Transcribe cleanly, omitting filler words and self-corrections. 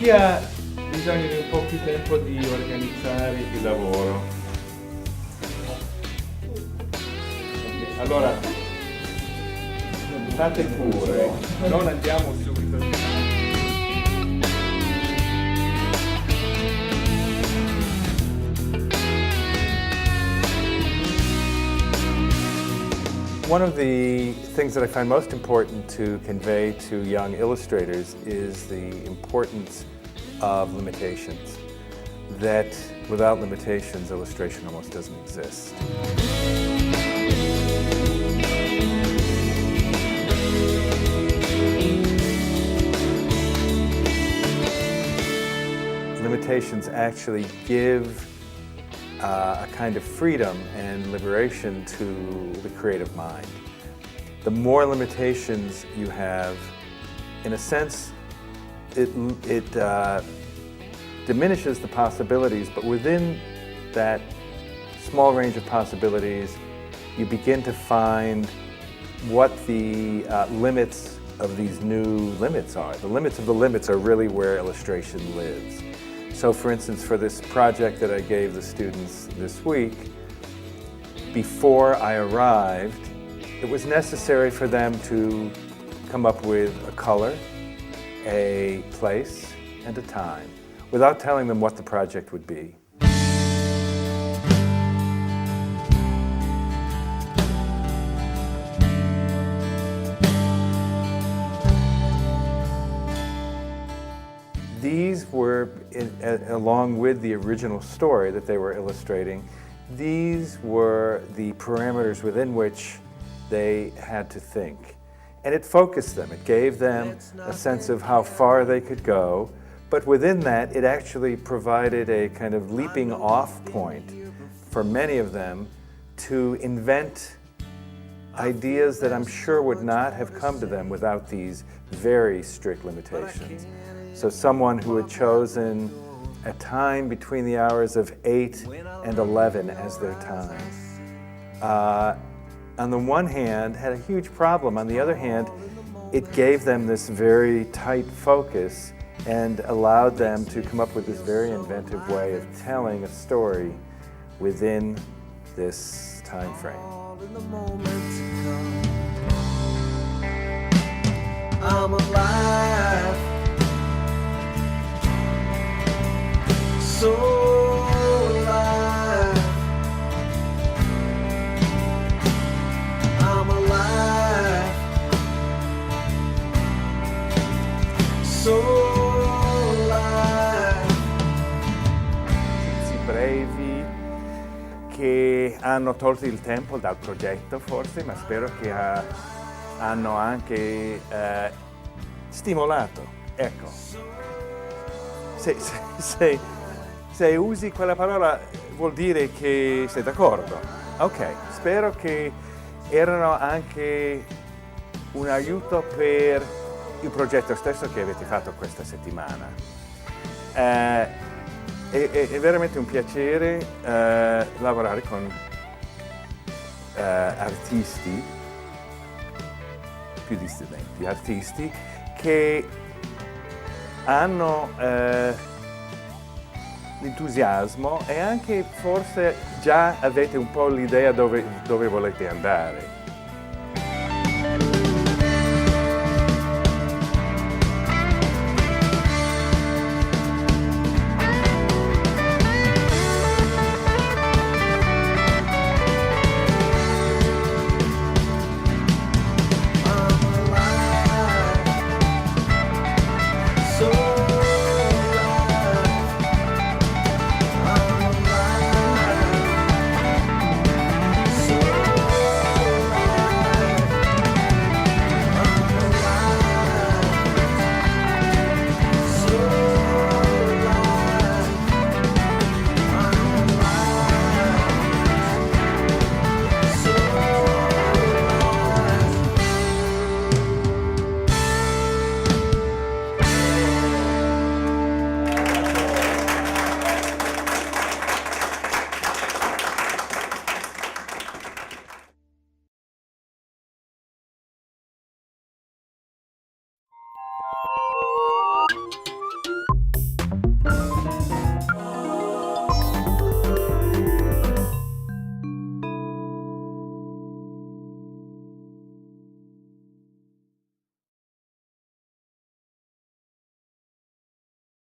Chi ha bisogno di un po' più tempo di organizzare il lavoro? Okay, allora, fate pure, non andiamo subito. One of the things that I find most important to convey to young illustrators is the importance of limitations. That without limitations, illustration almost doesn't exist. Limitations actually give a kind of freedom and liberation to the creative mind. The more limitations you have, in a sense, it diminishes the possibilities, but within that small range of possibilities, you begin to find what the limits of these new limits are. The limits of the limits are really where illustration lives. So for instance, for this project that I gave the students this week, before I arrived, it was necessary for them to come up with a color, a place, and a time, without telling them what the project would be. These were, along with the original story that they were illustrating, these were the parameters within which they had to think. And it focused them. It gave them a sense of how far they could go, but within that, it actually provided a kind of leaping off point for many of them to invent ideas that I'm sure would not have come to them without these very strict limitations. So someone who had chosen a time between the hours of 8 and 11 as their time, on the one hand, had a huge problem. On the other hand, it gave them this very tight focus and allowed them to come up with this very inventive way of telling a story within this time frame. I'm alive. So alive, I'm alive, so alive. Giudizi brevi che hanno tolto il tempo dal progetto forse, ma spero che hanno anche stimolato, ecco. Se usi quella parola vuol dire che sei d'accordo. Ok, spero che erano anche un aiuto per il progetto stesso che avete fatto questa settimana. È veramente un piacere lavorare con artisti, più di studenti, artisti che hanno l'entusiasmo e anche forse già avete un po' l'idea dove volete andare.